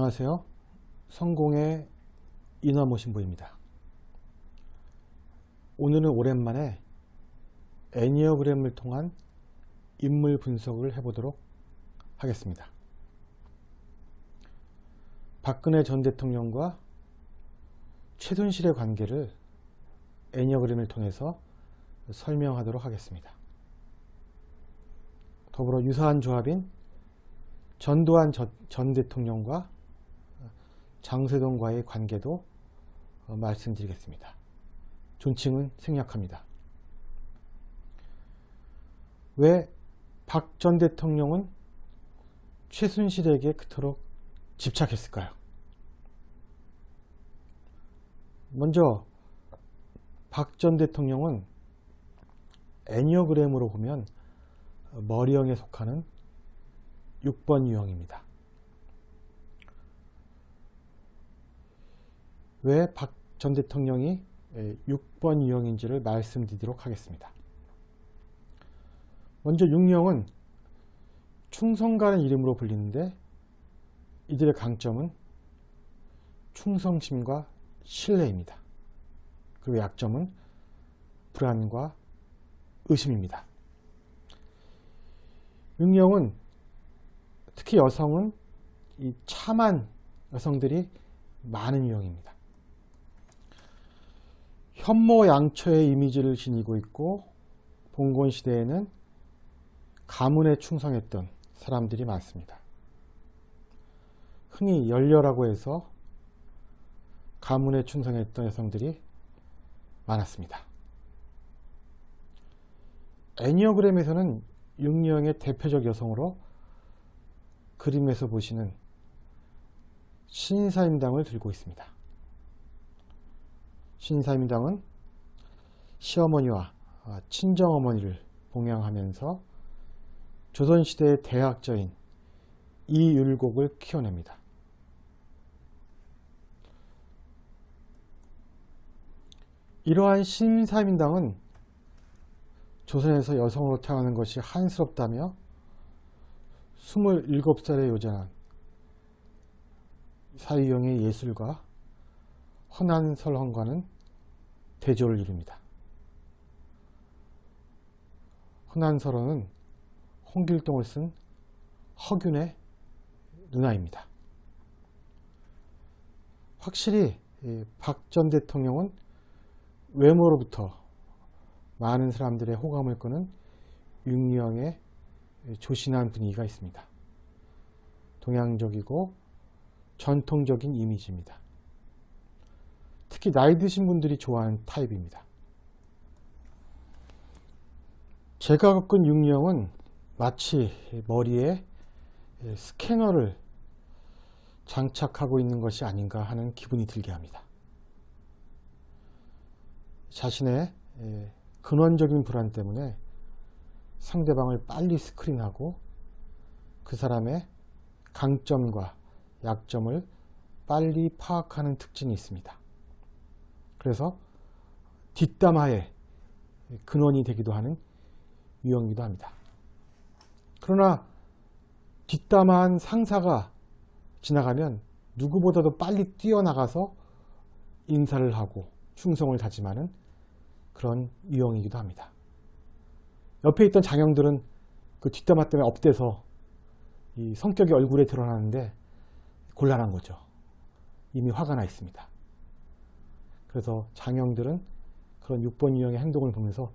안녕하세요. 성공의 인화모신부입니다. 오늘은 오랜만에 애니어그램을 통한 인물 분석을 해보도록 하겠습니다. 박근혜 전 대통령과 최순실의 관계를 애니어그램을 통해서 설명하도록 하겠습니다. 더불어 유사한 조합인 전두환 전 대통령과 장세동과의 관계도 말씀드리겠습니다. 존칭은 생략합니다. 왜 박 전 대통령은 최순실에게 그토록 집착했을까요? 먼저 박 전 대통령은 애니어그램으로 보면 머리형에 속하는 6번 유형입니다. 왜 박 전 대통령이 6번 유형인지를 말씀드리도록 하겠습니다. 먼저 6형은 충성가라는 이름으로 불리는데 이들의 강점은 충성심과 신뢰입니다. 그리고 약점은 불안과 의심입니다. 6형은 특히 여성은 이 참한 여성들이 많은 유형입니다. 현모양처의 이미지를 지니고 있고 봉건 시대에는 가문에 충성했던 사람들이 많습니다. 흔히 열녀라고 해서 가문에 충성했던 여성들이 많았습니다. 애니어그램에서는 6형의 대표적 여성으로 그림에서 보시는 신사임당을 들고 있습니다. 신사임당은 시어머니와 친정어머니를 봉양하면서 조선시대의 대학자인 이율곡을 키워냅니다. 이러한 신사임당은 조선에서 여성으로 태어나는 것이 한스럽다며 27살에 요전한 사위경의 예술가 허난설헌과는 대조를 이룹니다. 허난설헌은 홍길동을 쓴 허균의 누나입니다. 확실히 박 전 대통령은 외모로부터 많은 사람들의 호감을 끄는 6형의 조신한 분위기가 있습니다. 동양적이고 전통적인 이미지입니다. 특히 나이 드신 분들이 좋아하는 타입입니다. 제가 겪은 6형은 마치 머리에 스캐너를 장착하고 있는 것이 아닌가 하는 기분이 들게 합니다. 자신의 근원적인 불안 때문에 상대방을 빨리 스크린하고 그 사람의 강점과 약점을 빨리 파악하는 특징이 있습니다. 그래서 뒷담화의 근원이 되기도 하는 유형이기도 합니다. 그러나 뒷담화한 상사가 지나가면 누구보다도 빨리 뛰어나가서 인사를 하고 충성을 다짐하는 그런 유형이기도 합니다. 옆에 있던 장형들은 그 뒷담화 때문에 업돼서 이 성격이 얼굴에 드러나는데 곤란한 거죠. 이미 화가 나 있습니다. 그래서 장형들은 그런 6번 유형의 행동을 보면서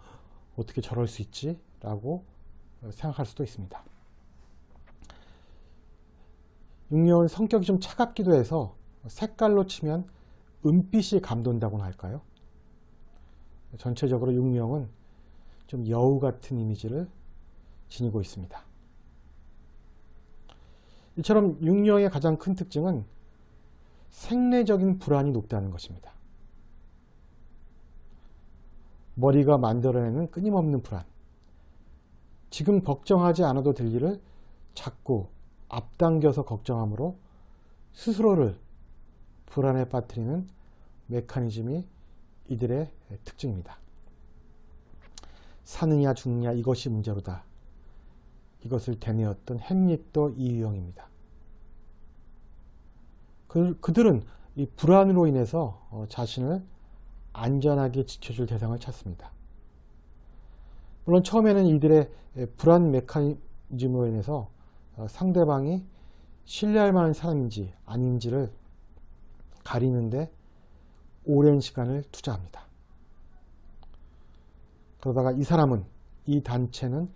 어떻게 저럴 수 있지? 라고 생각할 수도 있습니다. 6형은 성격이 좀 차갑기도 해서 색깔로 치면 은빛이 감돈다고나 할까요? 전체적으로 6형은 좀 여우 같은 이미지를 지니고 있습니다. 이처럼 6형의 가장 큰 특징은 생리적인 불안이 높다는 것입니다. 머리가 만들어내는 끊임없는 불안. 지금 걱정하지 않아도 될 일을 자꾸 앞당겨서 걱정하므로 스스로를 불안에 빠뜨리는 메커니즘이 이들의 특징입니다. 사느냐 죽느냐 이것이 문제로다. 이것을 되뇌었던 햄릿도 이 유형입니다. 그들은 이 불안으로 인해서 자신을 안전하게 지켜줄 대상을 찾습니다. 물론 처음에는 이들의 불안 메커니즘으로 인해서 상대방이 신뢰할 만한 사람인지 아닌지를 가리는데 오랜 시간을 투자합니다. 그러다가 이 사람은, 이 단체는,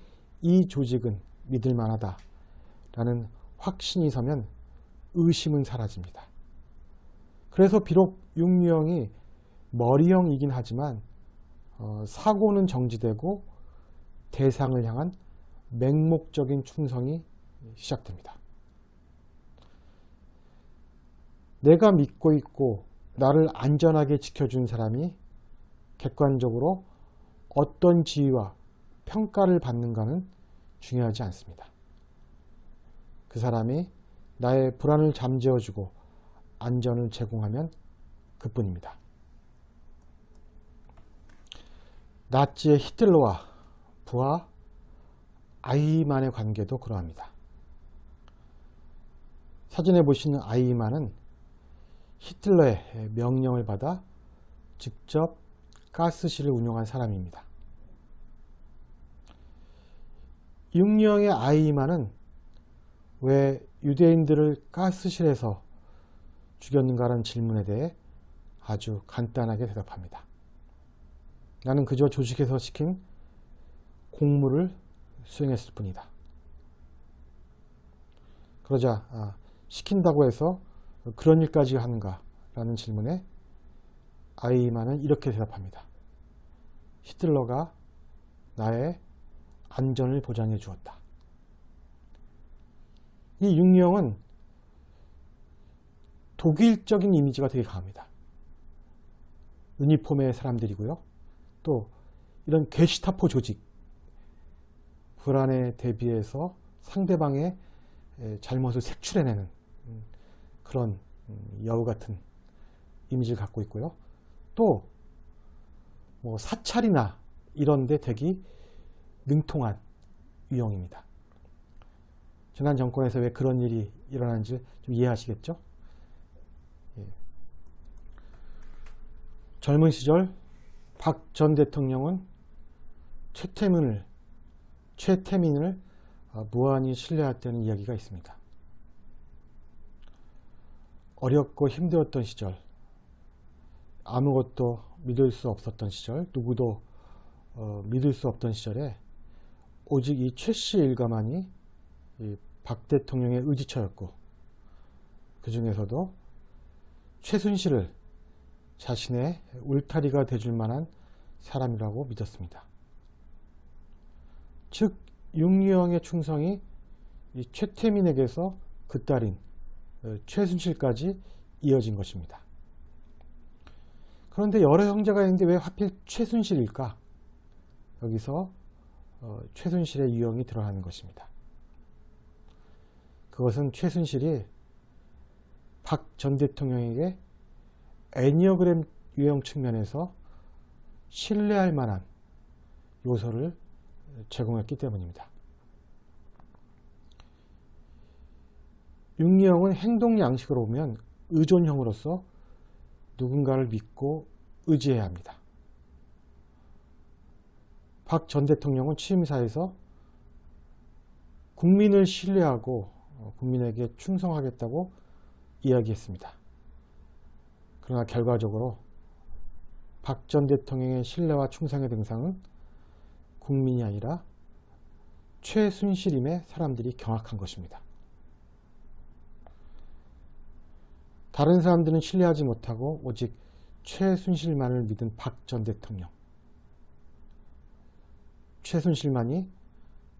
이 조직은 믿을 만하다 라는 확신이 서면 의심은 사라집니다. 그래서 비록 육류형이 머리형이긴 하지만 사고는 정지되고 대상을 향한 맹목적인 충성이 시작됩니다. 내가 믿고 있고 나를 안전하게 지켜준 사람이 객관적으로 어떤 지위와 평가를 받는가는 중요하지 않습니다. 그 사람이 나의 불안을 잠재워주고 안전을 제공하면 그뿐입니다. 나치의 히틀러와 부하 아이히만의 관계도 그러합니다. 사진에 보시는 아이히만은 히틀러의 명령을 받아 직접 가스실을 운영한 사람입니다. 육류형의 아이히만은 왜 유대인들을 가스실에서 죽였는가라는 질문에 대해 아주 간단하게 대답합니다. 나는 그저 조직에서 시킨 공무를 수행했을 뿐이다. 그러자 시킨다고 해서 그런 일까지 하는가? 라는 질문에 아이히만은 이렇게 대답합니다. 히틀러가 나의 안전을 보장해 주었다. 이 육류형은 독일적인 이미지가 되게 강합니다. 유니폼의 사람들이고요. 또 이런 게슈타포 조직, 불안에 대비해서 상대방의 잘못을 색출해내는 그런 여우 같은 이미지를 갖고 있고요. 또 뭐 사찰이나 이런 데 되게 능통한 유형입니다. 지난 정권에서 왜 그런 일이 일어나는지 좀 이해하시겠죠? 예. 젊은 시절 박 전 대통령은 최태민을 무한히 신뢰했다는 이야기가 있습니다. 어렵고 힘들었던 시절, 아무것도 믿을 수 없었던 시절, 누구도 믿을 수 없던 시절에 오직 이 최 씨 일가만이 박 대통령의 의지처였고, 그 중에서도 최순실을 자신의 울타리가 돼줄 만한 사람이라고 믿었습니다. 즉 육류형의 충성이 이 최태민에게서 그 딸인 최순실까지 이어진 것입니다. 그런데 여러 형제가 있는데 왜 하필 최순실일까? 여기서 최순실의 유형이 드러나는 것입니다. 그것은 최순실이 박 전 대통령에게 애니어그램 유형 측면에서 신뢰할 만한 요소를 제공했기 때문입니다. 육류형은 행동 양식으로 보면 의존형으로서 누군가를 믿고 의지해야 합니다. 박 전 대통령은 취임사에서 국민을 신뢰하고 국민에게 충성하겠다고 이야기했습니다. 그러나 결과적으로 박 전 대통령의 신뢰와 충성의 대상은 국민이 아니라 최순실임에 사람들이 경악한 것입니다. 다른 사람들은 신뢰하지 못하고 오직 최순실만을 믿은 박 전 대통령. 최순실만이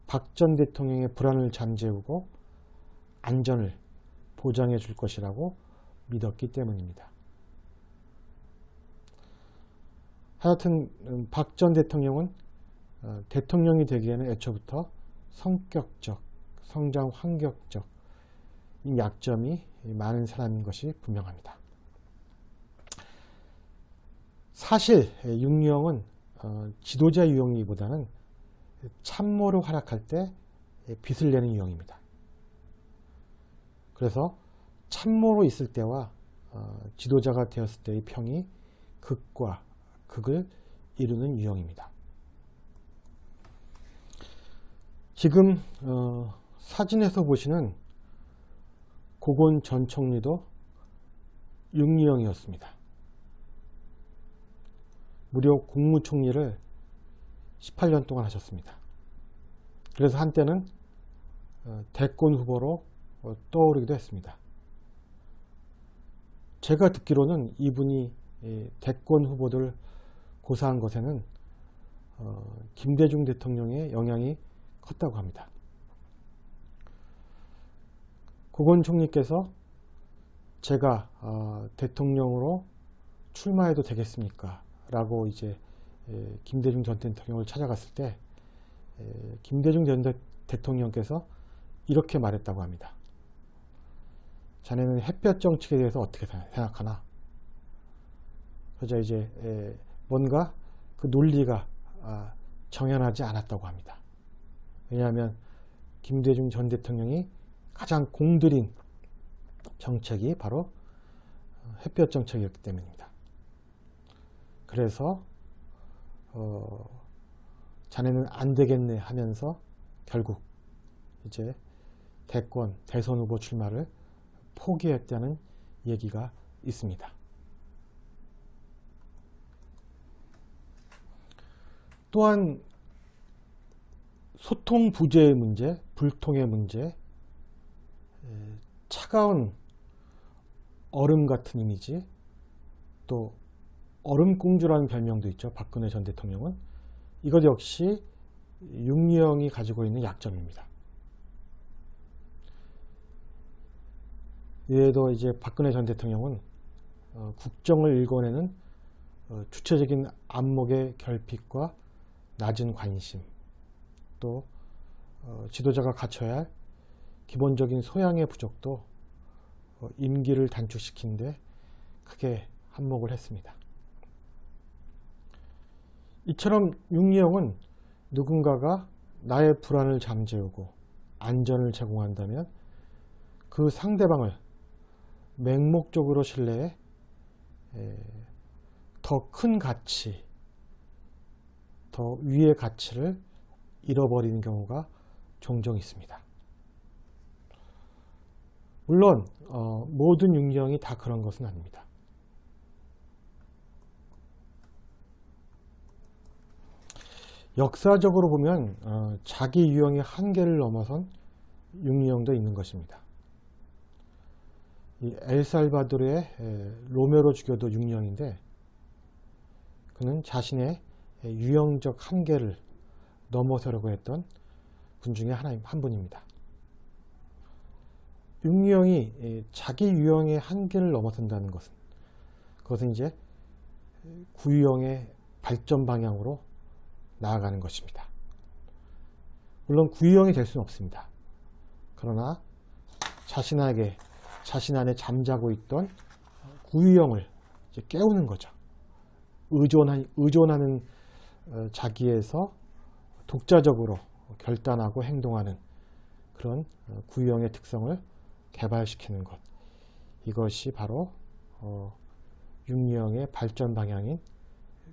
박 전 대통령의 불안을 잠재우고 안전을 보장해 줄 것이라고 믿었기 때문입니다. 하여튼 박 전 대통령은 대통령이 되기에는 애초부터 성격적, 성장 환경적 이 약점이 많은 사람인 것이 분명합니다. 사실 육류형은 지도자 유형이보다는 참모로 활약할 때 빛을 내는 유형입니다. 그래서 참모로 있을 때와 지도자가 되었을 때의 평이 극과 극을 이루는 유형입니다. 지금 사진에서 보시는 고건 전 총리도 육유형이었습니다. 무려 국무총리를 18년 동안 하셨습니다. 그래서 한때는 대권 후보로 떠오르기도 했습니다. 제가 듣기로는 이분이 대권 후보들 고사한 것에는 김대중 대통령의 영향이 컸다고 합니다. 고건 총리께서 제가 대통령으로 출마해도 되겠습니까? 라고 이제 김대중 전 대통령을 찾아갔을 때 김대중 전 대통령께서 이렇게 말했다고 합니다. 자네는 햇볕 정책에 대해서 어떻게 생각하나? 그래서 이제 뭔가 그 논리가 정연하지 않았다고 합니다. 왜냐하면 김대중 전 대통령이 가장 공들인 정책이 바로 햇볕 정책이었기 때문입니다. 그래서 자네는 안 되겠네 하면서 결국 이제 대선 후보 출마를 포기했다는 얘기가 있습니다. 또한 소통 부재의 문제, 불통의 문제, 차가운 얼음 같은 이미지, 또 얼음공주라는 별명도 있죠. 박근혜 전 대통령은. 이것 역시 육유형이 가지고 있는 약점입니다. 이외에도 이제 박근혜 전 대통령은 국정을 일궈내는 주체적인 안목의 결핍과 낮은 관심, 또 지도자가 갖춰야 할 기본적인 소양의 부족도 임기를 단축시키는 데 크게 한몫을 했습니다. 이처럼 육유형은 누군가가 나의 불안을 잠재우고 안전을 제공한다면 그 상대방을 맹목적으로 신뢰해 더 큰 가치, 더 위의 가치를 잃어버리는 경우가 종종 있습니다. 물론 모든 육유형이 다 그런 것은 아닙니다. 역사적으로 보면 자기 유형의 한계를 넘어선 육유형도 있는 것입니다. 이 엘살바도르의 로메로 주교도 육유형인데 그는 자신의 유형적 한계를 넘어서려고 했던 분 중에 한 분입니다. 육유형이 자기 유형의 한계를 넘어선다는 것은 그것은 이제 구유형의 발전 방향으로 나아가는 것입니다. 물론 구유형이 될 수는 없습니다. 그러나 자신 안에 잠자고 있던 구유형을 이제 깨우는 거죠. 의존하는 자기에서 독자적으로 결단하고 행동하는 그런 구유형의 특성을 개발시키는 것. 이것이 바로 육유형의 발전 방향인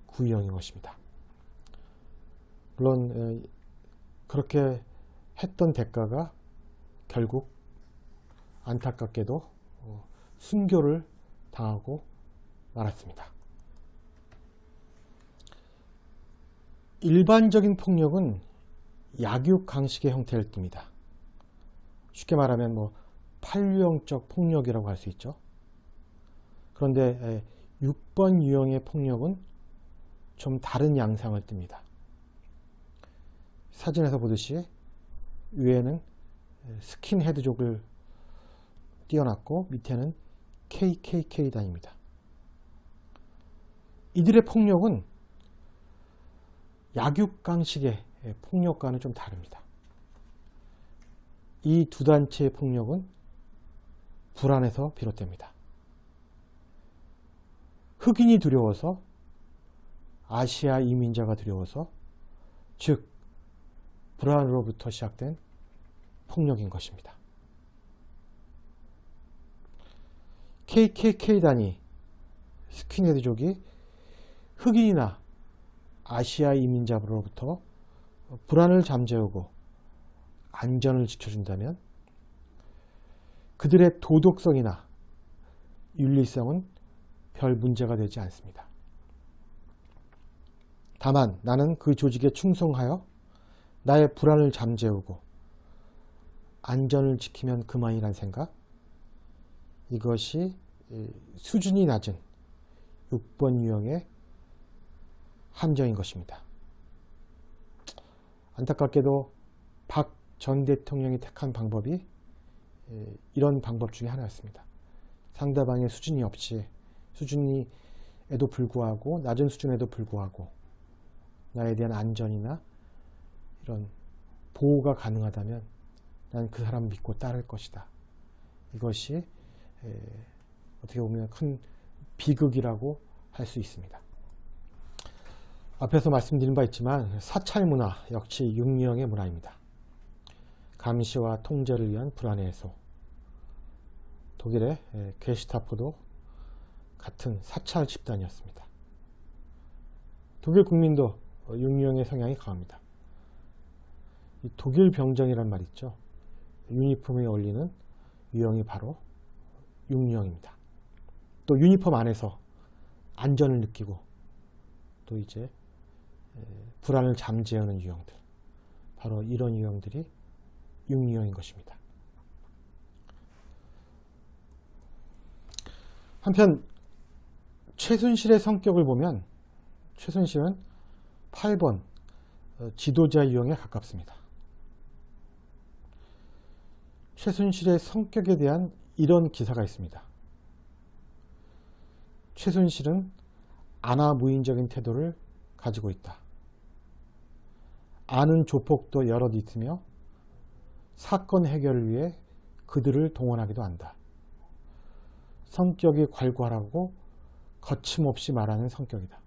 구유형인 것입니다. 물론 그렇게 했던 대가가 결국 안타깝게도 순교를 당하고 말았습니다. 일반적인 폭력은 약육강식의 형태를 띱니다. 쉽게 말하면 판류형적 폭력이라고 할 수 있죠. 그런데 6번 유형의 폭력은 좀 다른 양상을 띱니다. 사진에서 보듯이 위에는 스킨헤드족을 띄워놨고 밑에는 KKK단입니다. 이들의 폭력은 약육강식의 폭력과는 좀 다릅니다. 이 두 단체의 폭력은 불안에서 비롯됩니다. 흑인이 두려워서, 아시아 이민자가 두려워서, 즉 불안으로부터 시작된 폭력인 것입니다. KKK 단위 스킨헤드족이 흑인이나 아시아 이민자로부터 불안을 잠재우고 안전을 지켜준다면 그들의 도덕성이나 윤리성은 별 문제가 되지 않습니다. 다만 나는 그 조직에 충성하여 나의 불안을 잠재우고 안전을 지키면 그만이란 생각, 이것이 수준이 낮은 6번 유형의 함정인 것입니다. 안타깝게도 박 전 대통령이 택한 방법이 이런 방법 중에 하나였습니다. 상대방의 수준이 없이, 수준에도 불구하고, 낮은 수준에도 불구하고 나에 대한 안전이나 이런 보호가 가능하다면 난 그 사람 믿고 따를 것이다. 이것이 어떻게 보면 큰 비극이라고 할 수 있습니다. 앞에서 말씀드린 바 있지만 사찰 문화 역시 육유형의 문화입니다. 감시와 통제를 위한 불안의 해소. 독일의 게슈타포도 같은 사찰 집단이었습니다. 독일 국민도 육유형의 성향이 강합니다. 이 독일 병정이란 말 있죠. 유니폼에 어울리는 유형이 바로 육유형입니다. 또 유니폼 안에서 안전을 느끼고 또 이제 불안을 잠재우는 유형들, 바로 이런 유형들이 육유형인 것입니다. 한편 최순실의 성격을 보면 최순실은 8번 지도자 유형에 가깝습니다. 최순실의 성격에 대한 이런 기사가 있습니다. 최순실은 안하무인적인 태도를 가지고 있다. 아는 조폭도 여럿 있으며 사건 해결을 위해 그들을 동원하기도 한다. 성격이 괄괄하고 거침없이 말하는 성격이다.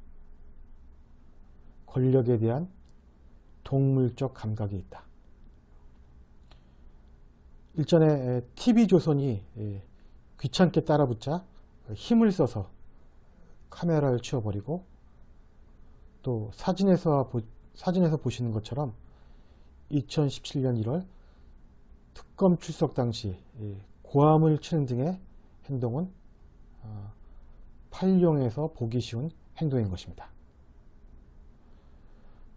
권력에 대한 동물적 감각이 있다. 일전에 TV조선이 귀찮게 따라붙자 힘을 써서 카메라를 치워버리고, 또 사진에서 보시는 것처럼 2017년 1월 특검 출석 당시 고함을 치는 등의 행동은 팔룡에서 보기 쉬운 행동인 것입니다.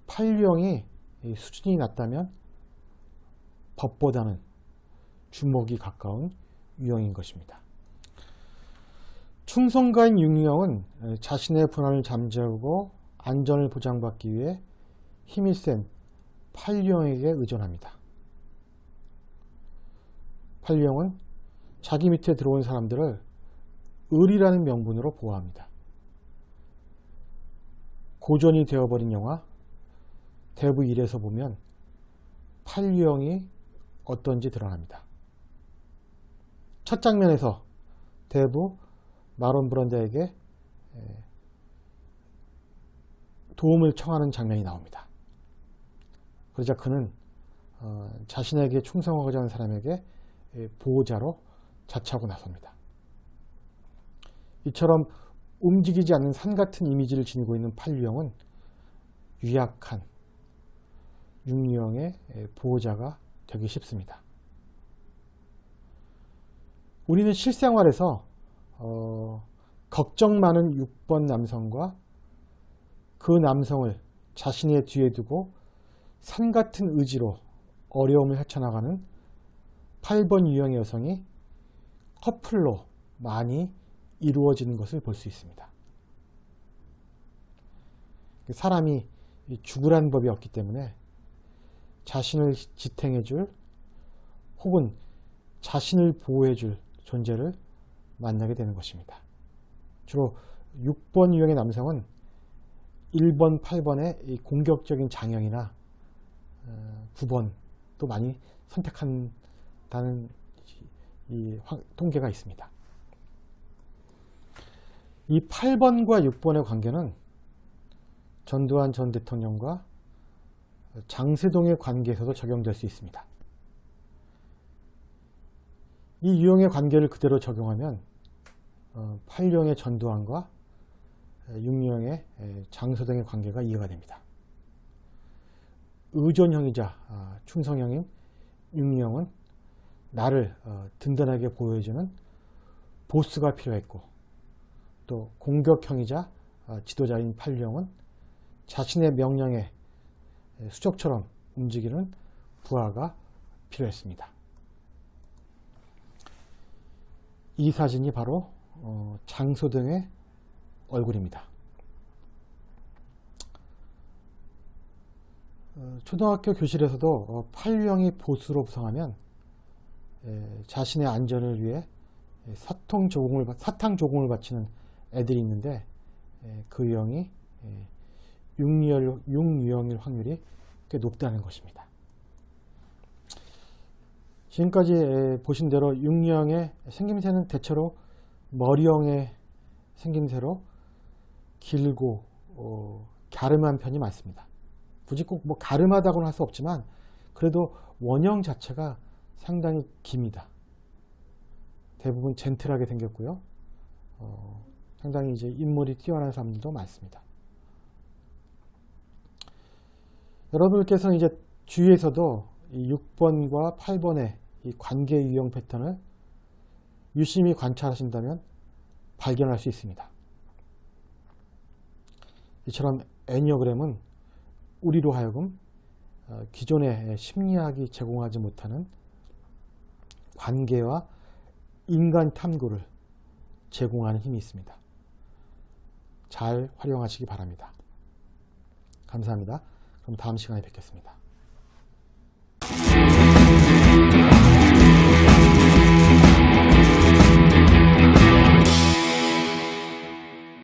팔룡이 수준이 낮다면 법보다는 주먹이 가까운 유형인 것입니다. 충성가인 육유형은 자신의 불안을 잠재우고 안전을 보장받기 위해 힘이 센 팔룡에게 의존합니다. 팔룡은 자기 밑에 들어온 사람들을 을이라는 명분으로 보호합니다. 고전이 되어버린 영화 대부 1에서 보면 팔룡이 어떤지 드러납니다. 첫 장면에서 대부 마론 브란드에게 도움을 청하는 장면이 나옵니다. 그러자 그는 자신에게 충성하고자 하는 사람에게 보호자로 자처하고 나섭니다. 이처럼 움직이지 않는 산 같은 이미지를 지니고 있는 팔유형은 유약한 육유형의 보호자가 되기 쉽습니다. 우리는 실생활에서 걱정 많은 6번 남성과 그 남성을 자신의 뒤에 두고 산 같은 의지로 어려움을 헤쳐나가는 8번 유형의 여성이 커플로 많이 이루어지는 것을 볼 수 있습니다. 사람이 죽으라는 법이 없기 때문에 자신을 지탱해줄 혹은 자신을 보호해줄 존재를 만나게 되는 것입니다. 주로 6번 유형의 남성은 1번, 8번의 공격적인 장형이나 9번도 많이 선택한다는 이 통계가 있습니다. 이 8번과 6번의 관계는 전두환 전 대통령과 장세동의 관계에서도 적용될 수 있습니다. 이 유형의 관계를 그대로 적용하면 팔룡의 전두환과 육류형의 장소등의 관계가 이해가 됩니다. 의존형이자 충성형인 육류형은 나를 든든하게 보호해주는 보스가 필요했고, 또 공격형이자 지도자인 팔룡은 자신의 명령에 수족처럼 움직이는 부하가 필요했습니다. 이 사진이 바로 장소등의 얼굴입니다. 초등학교 교실에서도 팔룡이 보스로 부상하면 자신의 안전을 위해 사탕 조공을 바치는 애들이 있는데, 그 유형이 육유형일 확률이 꽤 높다는 것입니다. 지금까지 보신 대로 육유형의 생김새는 대체로 머리형의 생김새로 길고 갸름한 편이 많습니다. 굳이 꼭 뭐 갸름하다고는 할 수 없지만 그래도 원형 자체가 상당히 깁니다. 대부분 젠틀하게 생겼고요. 상당히 이제 인물이 뛰어난 사람들도 많습니다. 여러분들께서는 이제 주위에서도 이 6번과 8번의 이 관계 유형 패턴을 유심히 관찰하신다면 발견할 수 있습니다. 이처럼 애니어그램은 우리로 하여금 기존의 심리학이 제공하지 못하는 관계와 인간 탐구를 제공하는 힘이 있습니다. 잘 활용하시기 바랍니다. 감사합니다. 그럼 다음 시간에 뵙겠습니다.